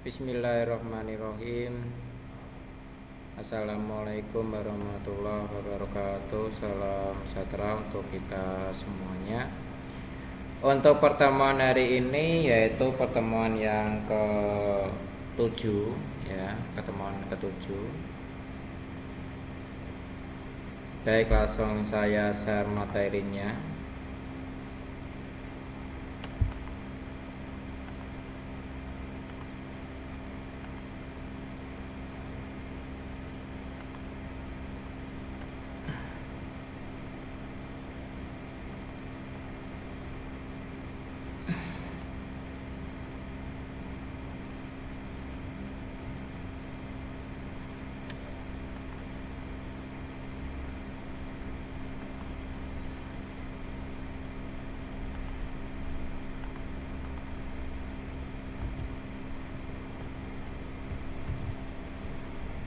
Bismillahirrahmanirrahim. Assalamualaikum warahmatullahi wabarakatuh. Salam sejahtera untuk kita semuanya. Untuk pertemuan hari ini yaitu pertemuan yang ke-7 ya, pertemuan ke-7. Baik, langsung saya share materinya.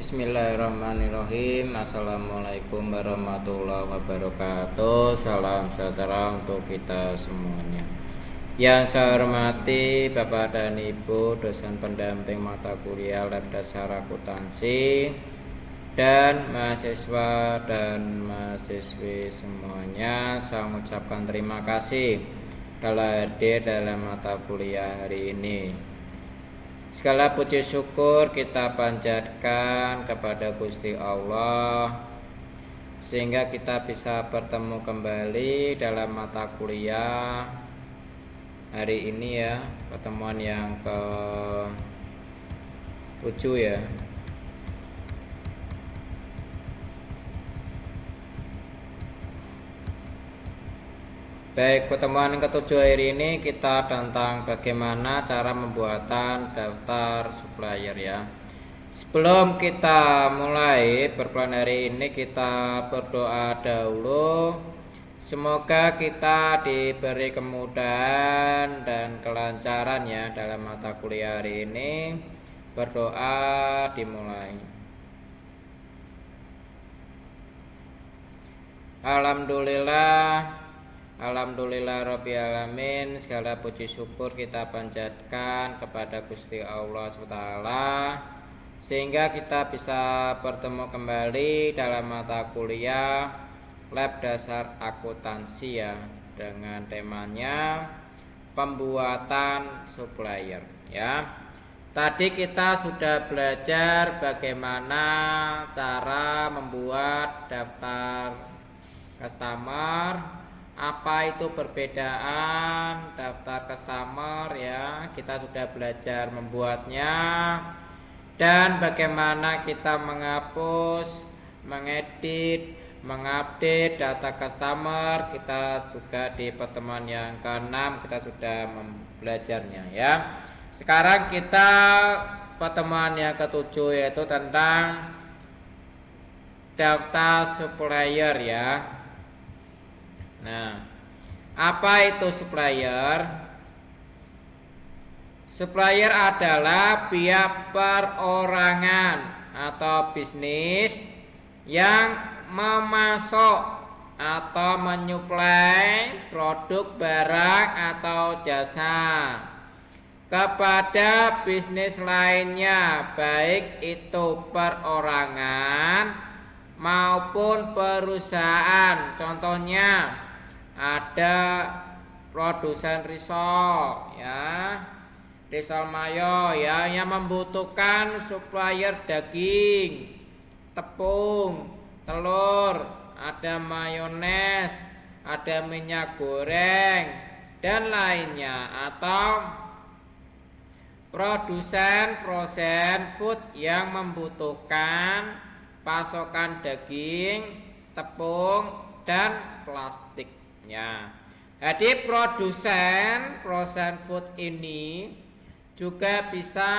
Bismillahirrahmanirrahim. Assalamualaikum warahmatullahi wabarakatuh. Salam sejahtera untuk kita semuanya. Yang saya hormati Bapak dan Ibu dosen pendamping mata kuliah Lab Dasar Akuntansi dan mahasiswa dan mahasiswi semuanya, saya mengucapkan terima kasih telah hadir dalam mata kuliah hari ini. Segala puji syukur kita panjatkan kepada Gusti Allah sehingga kita bisa bertemu kembali dalam mata kuliah hari ini ya, pertemuan yang ke-7 ya. Baik, pertemuan yang ke-7 hari ini kita tentang bagaimana cara pembuatan daftar supplier ya. Sebelum kita mulai berplan hari ini, kita berdoa dahulu. Semoga kita diberi kemudahan dan kelancaran ya dalam mata kuliah hari ini. Berdoa dimulai. Alhamdulillah Rabbil Alamin. Segala puji syukur kita panjatkan kepada Gusti Allah SWT sehingga kita bisa bertemu kembali dalam mata kuliah Lab Dasar Akuntansi ya, dengan temanya pembuatan supplier ya. Tadi kita sudah belajar bagaimana cara membuat daftar customer, apa itu perbedaan daftar customer ya, kita sudah belajar membuatnya, dan bagaimana kita menghapus, mengedit, mengupdate data customer. Kita juga di pertemuan yang ke-6 kita sudah belajarnya ya. Sekarang kita pertemuan yang ke-7 yaitu tentang daftar supplier ya. Nah, apa itu supplier? Supplier adalah pihak perorangan atau bisnis yang memasok atau menyuplai produk, barang atau jasa kepada bisnis lainnya, baik itu perorangan maupun perusahaan. Contohnya ada produsen risol ya, risol mayo ya, yang membutuhkan supplier daging, tepung, telur, ada mayones, ada minyak goreng dan lainnya. Atau produsen frozen food yang membutuhkan pasokan daging, tepung dan plastik. Ya, jadi produsen frozen food ini juga bisa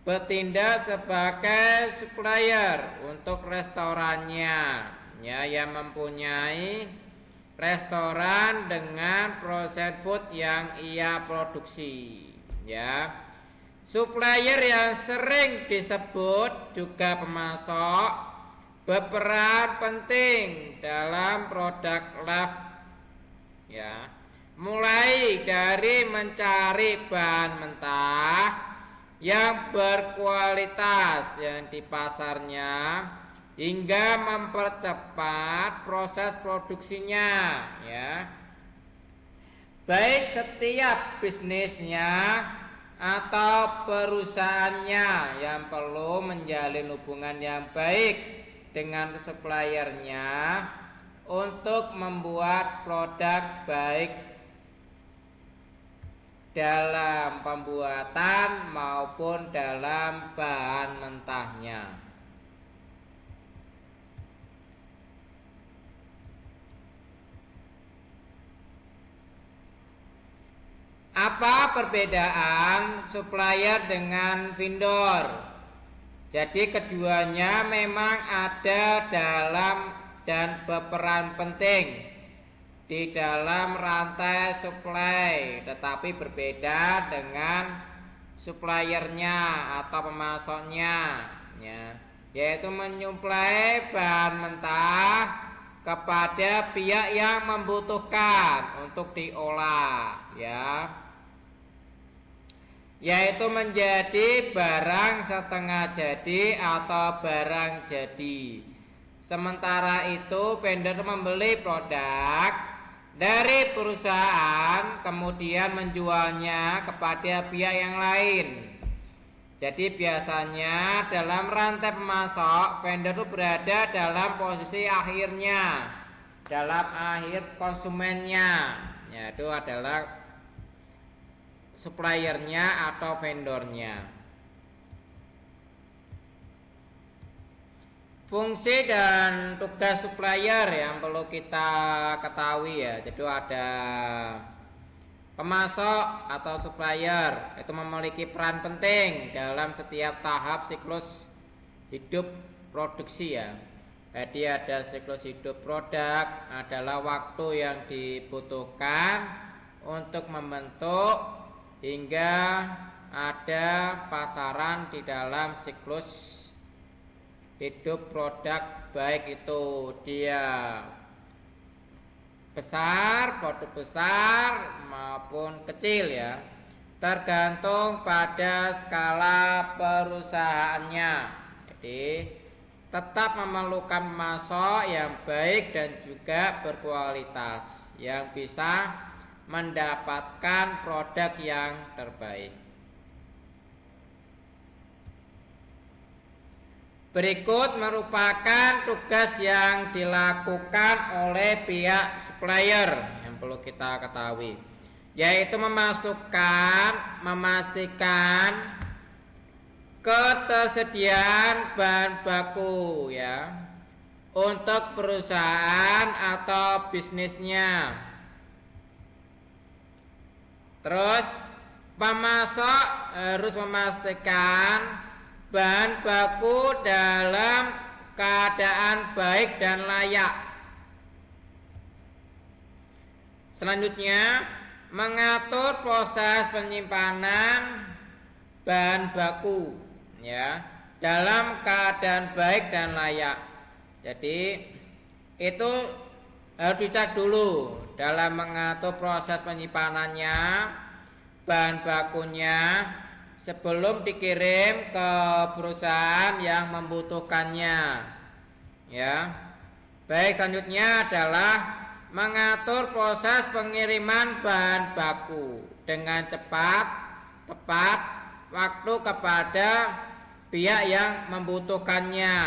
bertindak sebagai supplier untuk restorannya ya, yang mempunyai restoran dengan frozen food yang ia produksi ya. Supplier yang sering disebut juga pemasok berperan penting dalam produk Lab ya, mulai baik dari mencari bahan mentah yang berkualitas yang di pasarnya hingga mempercepat proses produksinya, ya. Baik setiap bisnisnya atau perusahaannya yang perlu menjalin hubungan yang baik dengan suppliernya untuk membuat produk baik dalam pembuatan maupun dalam bahan mentahnya. Apa perbedaan supplier dengan vendor? Jadi keduanya memang ada dalam dan berperan penting di dalam rantai supply, tetapi berbeda dengan suppliernya atau pemasoknya, ya, yaitu menyuplai bahan mentah kepada pihak yang membutuhkan untuk diolah, ya, yaitu menjadi barang setengah jadi atau barang jadi. Sementara itu vendor membeli produk dari perusahaan kemudian menjualnya kepada pihak yang lain. Jadi biasanya dalam rantai pemasok vendor itu berada dalam posisi akhirnya, dalam akhir konsumennya, yaitu adalah suppliernya atau vendornya. Fungsi dan tugas supplier yang perlu kita ketahui, ya. Jadi ada pemasok atau supplier, itu memiliki peran penting dalam setiap tahap siklus hidup produksi, ya. Jadi ada siklus hidup produk adalah waktu yang dibutuhkan untuk membentuk hingga ada pasaran di dalam siklus hidup produk, baik itu dia besar, produk besar maupun kecil, ya, tergantung pada skala perusahaannya. Jadi tetap memerlukan pemasok yang baik dan juga berkualitas yang bisa mendapatkan produk yang terbaik. Berikut merupakan tugas yang dilakukan oleh pihak supplier yang perlu kita ketahui, yaitu memastikan ketersediaan bahan baku, ya, untuk perusahaan atau bisnisnya. Terus pemasok harus memastikan bahan baku dalam keadaan baik dan layak. Selanjutnya, mengatur proses penyimpanan bahan baku, ya, dalam keadaan baik dan layak. Jadi itu harus dicek dulu dalam mengatur proses penyimpanannya bahan bakunya sebelum dikirim ke perusahaan yang membutuhkannya, ya. Baik, selanjutnya adalah mengatur proses pengiriman bahan baku dengan cepat, tepat waktu kepada pihak yang membutuhkannya,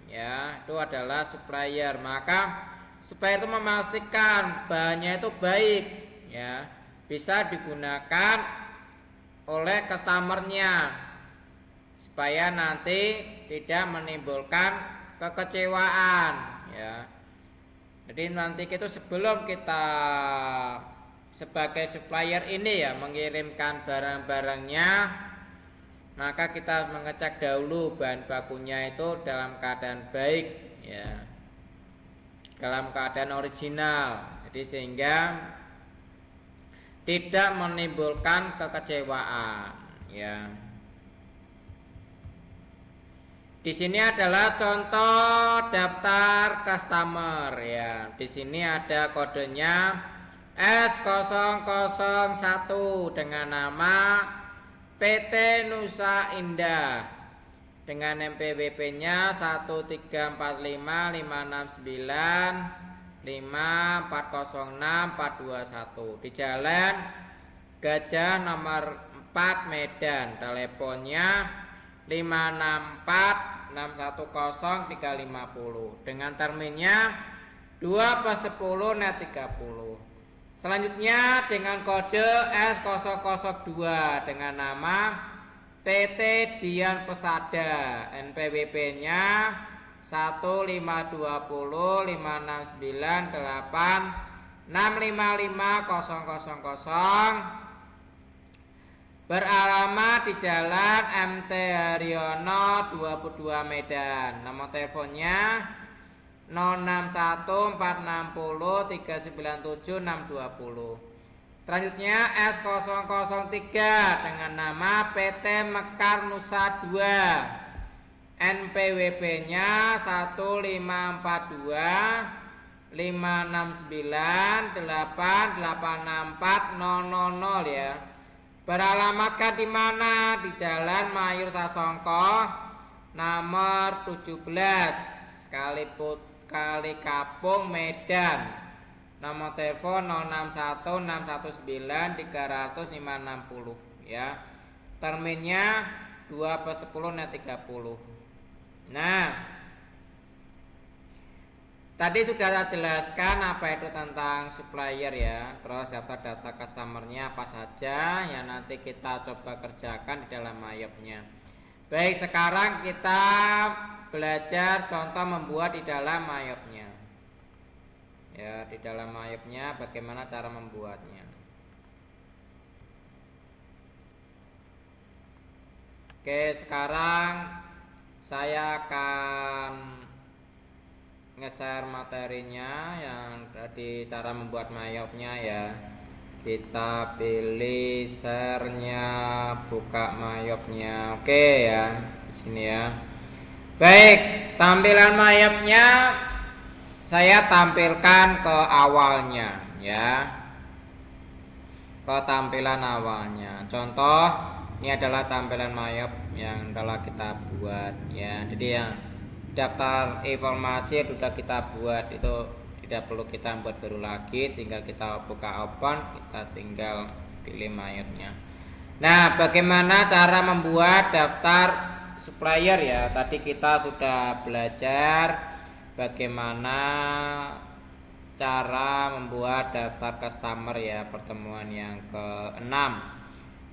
ya. Itu adalah supplier. Maka supplier itu memastikan bahannya itu baik, ya, bisa digunakan oleh customernya supaya nanti tidak menimbulkan kekecewaan, ya. Jadi nanti itu sebelum kita sebagai supplier ini, ya, mengirimkan barang-barangnya, maka kita harus mengecek dahulu bahan bakunya itu dalam keadaan baik, ya, dalam keadaan original. Jadi sehingga tidak menimbulkan kekecewaan, ya. Di sini adalah contoh daftar customer, ya. Di sini ada kodenya S001 dengan nama PT Nusa Indah dengan NPWP-nya 1355695406421 di Jalan Gajah nomor 4 Medan, teleponnya 564610350 dengan terminnya 2/10 net 30. Selanjutnya dengan kode S002 dengan nama PT Dian Pesada, NPWP-nya 152056986550000 beralamat di Jalan MT Haryono 22 Medan. Nomor teleponnya 061460397620. Selanjutnya S003 dengan nama PT Mekar Nusa 2, NPWP-nya 1542569886400 ya. Beralamatkan di mana? Di Jalan Mayur Sasongko nomor 17 Kali Kapung Medan. Nomor telepon 061619300560 ya. Terminnya 2/10 net 30. Nah, tadi sudah saya jelaskan apa itu tentang supplier ya. Terus data-data customernya apa saja yang nanti kita coba kerjakan di dalam mayopnya. Baik, sekarang kita belajar contoh membuat di dalam mayopnya. Ya, di dalam mayopnya bagaimana cara membuatnya. Oke, sekarang saya akan nge-share materinya yang tadi cara membuat mayopnya ya. Kita pilih share-nya, buka mayopnya. Oke ya, di sini ya. Baik, tampilan mayopnya saya tampilkan ke awalnya ya. Ke tampilan awalnya. Contoh, ini adalah tampilan mayop yang telah kita buat ya. Jadi yang daftar informasi sudah kita buat, itu tidak perlu kita buat baru lagi, tinggal kita buka open, kita tinggal pilih mayopnya. Nah, bagaimana cara membuat daftar supplier ya? Tadi kita sudah belajar bagaimana cara membuat daftar customer ya, pertemuan yang ke-6.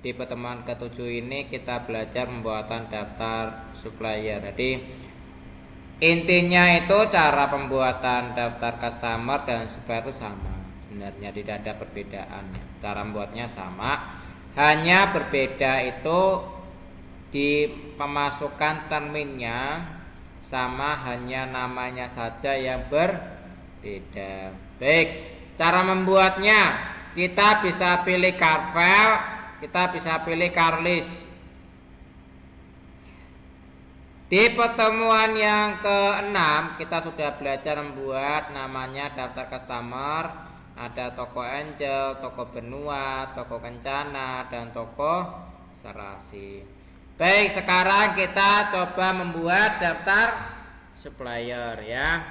Di pertemuan ke-7 ini kita belajar pembuatan daftar supplier. Jadi intinya itu cara pembuatan daftar customer dan supplier itu sama. Sebenarnya tidak ada perbedaannya. Cara membuatnya sama, hanya berbeda itu di pemasukan terminnya, sama hanya namanya saja yang berbeda. Baik, cara membuatnya kita bisa pilih Carvel, kita bisa pilih Carlist. Di pertemuan yang ke-6 kita sudah belajar membuat namanya daftar customer. Ada toko Angel, toko Benua, toko Kencana, dan toko Serasi. Baik, sekarang kita coba membuat daftar supplier ya.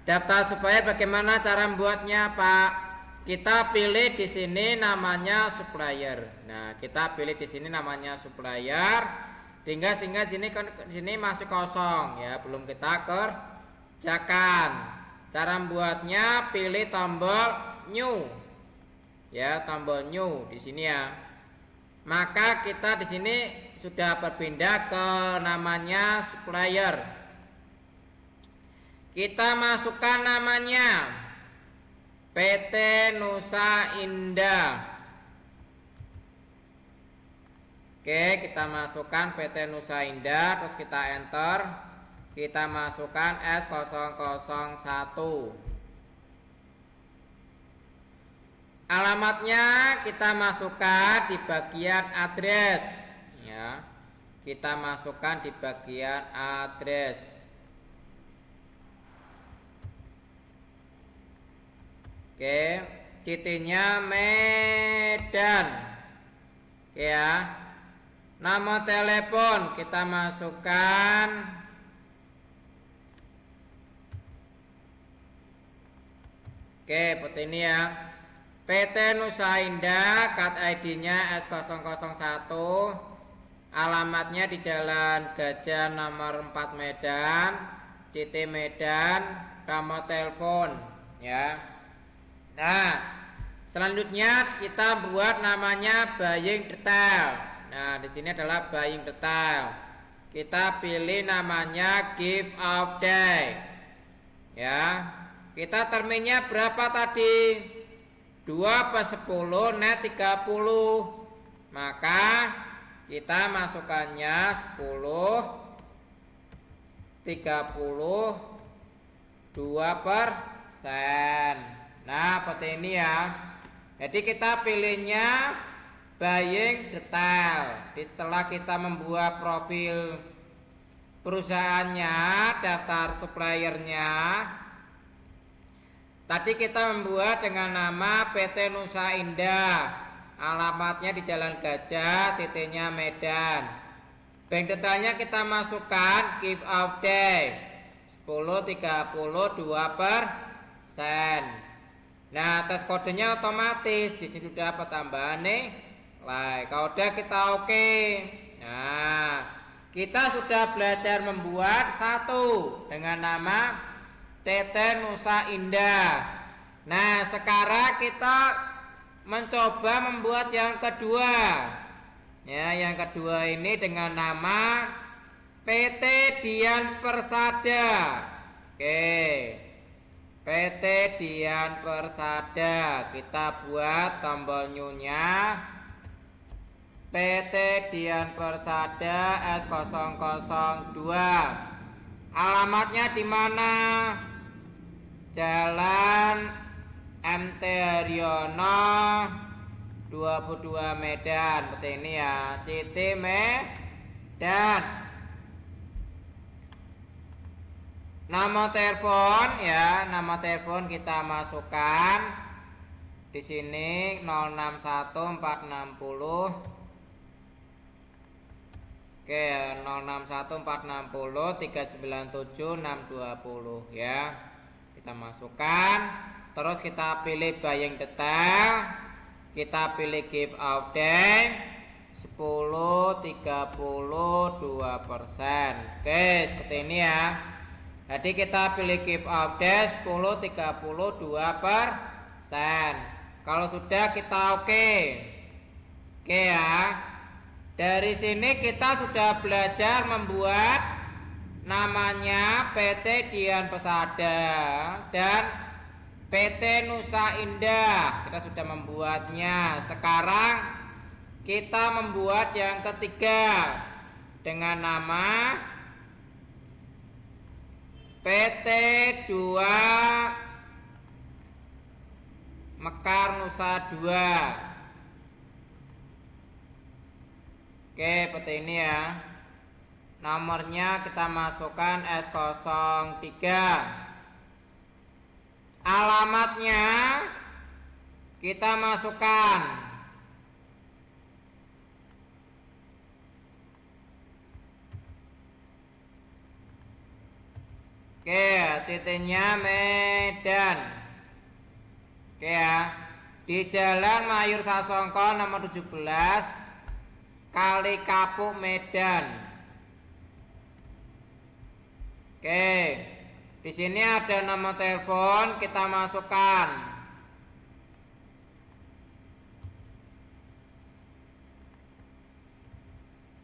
Daftar supplier bagaimana cara membuatnya, Pak? Kita pilih di sini namanya supplier. Nah, kita pilih di sini namanya supplier. Sehingga di sini masih kosong ya, belum kita kerjakan. Cara membuatnya pilih tombol new. Ya, tombol new di sini ya. Maka kita di sini sudah berpindah ke namanya supplier. Kita masukkan namanya PT Nusa Indah. Oke, kita masukkan PT Nusa Indah, terus kita enter. Kita masukkan S001. Alamatnya kita masukkan di bagian address ya. Kita masukkan di bagian address. Oke, CT-nya Medan. Oke ya. Nama telepon kita masukkan oke, seperti ini ya. PT Nusa Indah, kat ID-nya S001, alamatnya di Jalan Gajah nomor 4 Medan, CT Medan, nomor telepon ya. Nah, selanjutnya kita buat namanya buying detail. Nah, di sini adalah buying detail. Kita pilih namanya give out day. Ya. Kita terminnya berapa tadi? 2/10 net 30. Maka kita masukkannya 10 30 2%. Nah, seperti ini ya. Jadi kita pilihnya buying detail. Setelah kita membuat profil perusahaannya, daftar suppliernya, tadi kita membuat dengan nama PT Nusa Indah, alamatnya di Jalan Gajah, CT-nya Medan. Bank detailnya kita masukkan give out day 10 30 2%. Nah, tes kodenya otomatis di sini sudah pertambahan nih. Like, kalau udah kita oke. Nah, kita sudah belajar membuat satu dengan nama PT Nusa Indah. Nah, sekarang kita mencoba membuat yang kedua. Ya, yang kedua ini dengan nama PT Dian Persada. Oke. PT Dian Persada. Kita buat tombol new-nya. PT Dian Persada S002. Alamatnya di mana? Jalan MT Haryono 22 Medan. Seperti ini ya. CT Medan. Nama telepon ya, nama telepon kita masukkan di sini 061460. Oke, 061460 397 620 ya. Kita masukkan, terus kita pilih buying detail, kita pilih give out day 10 30 2%. Oke, seperti ini ya. Jadi kita pilih give out day 10 30 2%. Kalau sudah kita oke. Oke ya. Dari sini kita sudah belajar membuat namanya PT Dian Persada dan PT Nusa Indah. Kita sudah membuatnya. Sekarang kita membuat yang ketiga dengan nama PT 2 Mekar Nusa 2. Oke, seperti ini ya. Nomornya kita masukkan S03. Alamatnya kita masukkan. Oke, CT-nya Medan. Oke ya. Di Jalan Mayur Sasongko nomor 17 Kali Kapuk Medan. Oke. Di sini ada nomor telepon, kita masukkan.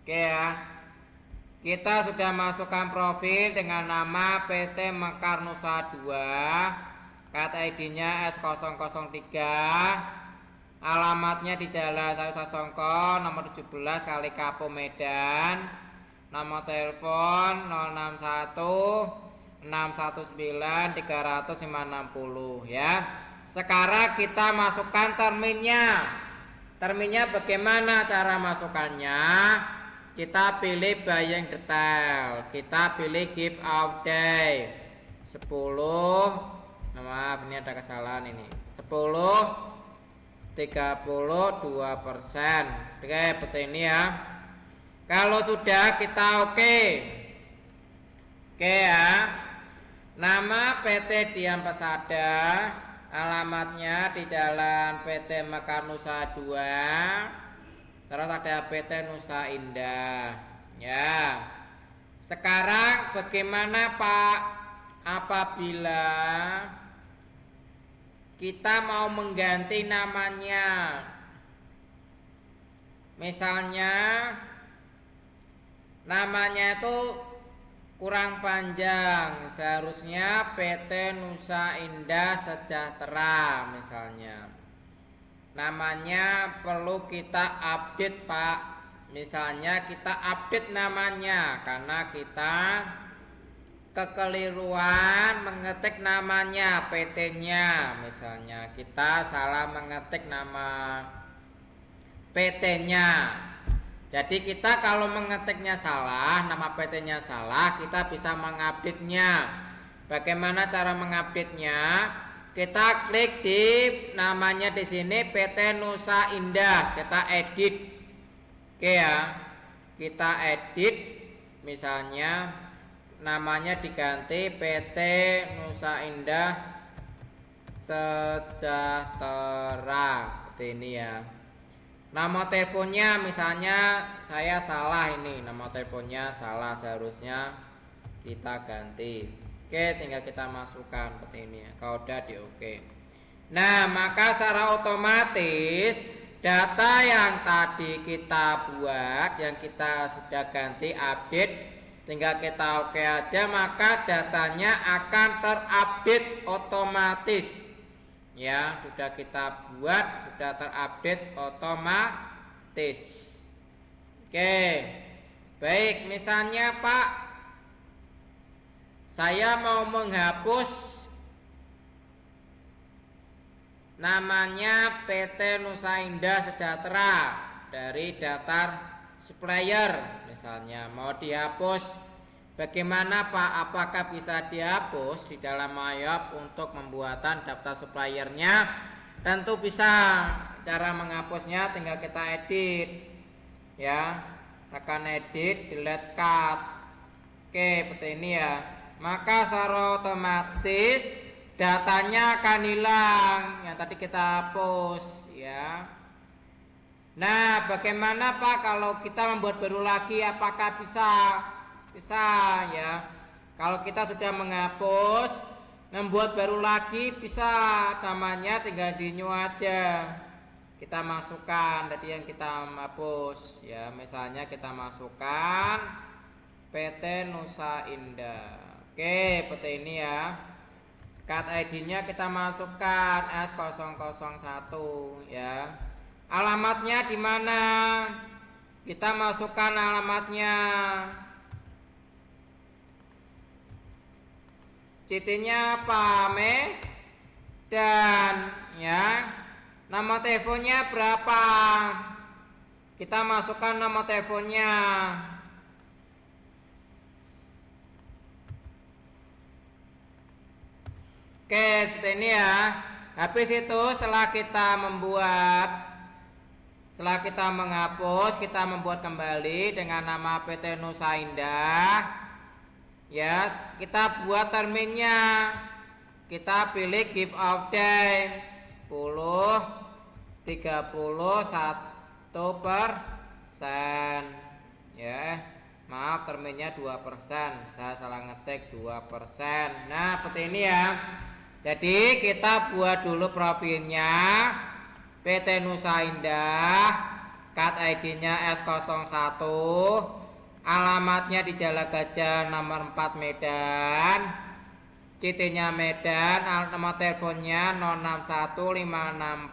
Oke ya. Kita sudah masukkan profil dengan nama PT Mekar Nusa 2. Kat ID-nya S003. Alamatnya di Jalan Sasongko nomor 17 Kali Kapuk Medan. Nomor telepon 061 619 300 560 ya. Sekarang kita masukkan terminnya. Terminnya bagaimana cara masukkannya? Kita pilih buying detail. Kita pilih give out day 10. Maaf, ini ada kesalahan ini. 10 32%. Oke, seperti ini ya. Kalau sudah kita oke ya. Nama PT Dian Pesada, alamatnya di Jalan PT Mekanusa 2. Terus ada PT Nusa Indah. Ya. Sekarang bagaimana Pak apabila kita mau mengganti namanya? Misalnya namanya itu kurang panjang, seharusnya PT Nusa Indah Sejahtera misalnya. Namanya perlu kita update Pak. Misalnya kita update namanya karena kita kekeliruan mengetik namanya PT-nya. Misalnya kita salah mengetik nama PT-nya. Jadi kita kalau mengetiknya salah, nama PT-nya salah, kita bisa mengupdate-nya. Bagaimana cara mengupdate-nya? Kita klik di namanya di sini PT Nusa Indah, kita edit. Oke ya. Kita edit misalnya namanya diganti PT Nusa Indah Sejahtera. Seperti ini ya. Nama teleponnya misalnya saya salah ini, nama teleponnya salah, seharusnya kita ganti. Oke, tinggal kita masukkan seperti ini ya. Kalau udah di oke. Nah, maka secara otomatis data yang tadi kita buat, yang kita sudah ganti update, tinggal kita oke aja, maka datanya akan terupdate otomatis. Ya, sudah kita buat, sudah terupdate otomatis. Oke. Baik, misalnya Pak, saya mau menghapus namanya PT Nusa Indah Sejahtera dari daftar supplier misalnya, mau dihapus. Bagaimana Pak? Apakah bisa dihapus di dalam MyOp untuk pembuatan daftar suppliernya? Tentu bisa. Cara menghapusnya tinggal kita edit. Ya, tekan edit, delete cut. Oke, seperti ini ya. Maka secara otomatis datanya akan hilang yang tadi kita hapus ya. Nah, bagaimana Pak kalau kita membuat baru lagi? Apakah bisa? Bisa ya. Kalau kita sudah menghapus, membuat baru lagi bisa, namanya tinggal di new aja. Kita masukkan tadi yang kita hapus ya. Misalnya kita masukkan PT Nusa Indah. Oke, seperti ini ya. Card ID-nya kita masukkan S001 ya. Alamatnya di mana? Kita masukkan alamatnya. CT-nya apa? Dan ya. Nama teleponnya berapa? Kita masukkan nama teleponnya. Oke, seperti ini ya. Habis itu setelah kita menghapus, kita membuat kembali dengan nama PT Nusa Indah. Ya, kita buat terminnya. Kita pilih give update 10, 31%. Ya. Maaf, terminnya 2%. Saya salah ngetik 2%. Nah, seperti ini ya. Jadi kita buat dulu profilnya PT Nusa Indah, card ID-nya S01, alamatnya di Jalan Gajah nomor 4 Medan, CT-nya Medan, nomor teleponnya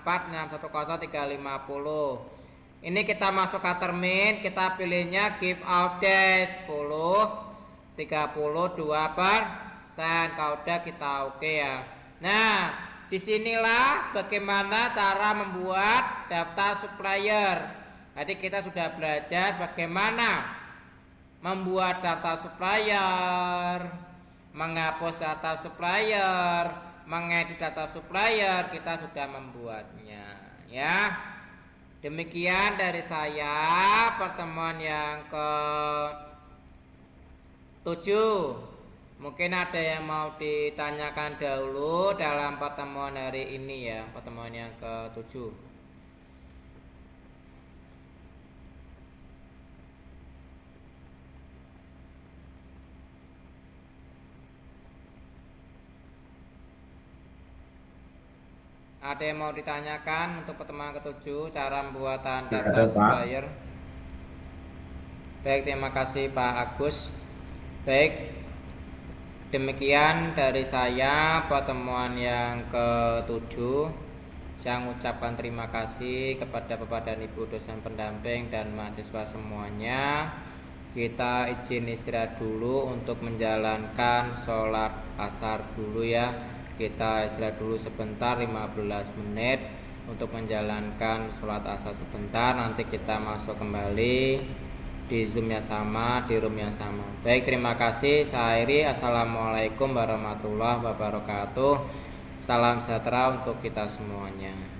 061564610350. Ini kita masuk ke termin, kita pilihnya give update 10, 32%. Kalau udah kita oke ya. Nah, disinilah bagaimana cara membuat daftar supplier. Tadi kita sudah belajar bagaimana membuat daftar supplier, menghapus data supplier, mengedit data supplier, kita sudah membuatnya ya. Demikian dari saya pertemuan yang ke-7. Mungkin ada yang mau ditanyakan dahulu dalam pertemuan hari ini ya, pertemuan yang ke-7. Ada yang mau ditanyakan untuk pertemuan ke-7 cara pembuatan daftar supplier? Baik, terima kasih Pak Agus. Baik, demikian dari saya pertemuan yang ke-7. Saya mengucapkan terima kasih kepada Bapak dan Ibu dosen pendamping dan mahasiswa semuanya. Kita izin istirahat dulu untuk menjalankan sholat asar dulu ya. Kita istirahat dulu sebentar 15 menit untuk menjalankan sholat asar sebentar. Nanti kita masuk kembali di Zoom yang sama, di room yang sama. Baik, terima kasih. Saya akhiri. Assalamualaikum warahmatullahi wabarakatuh. Salam sejahtera untuk kita semuanya.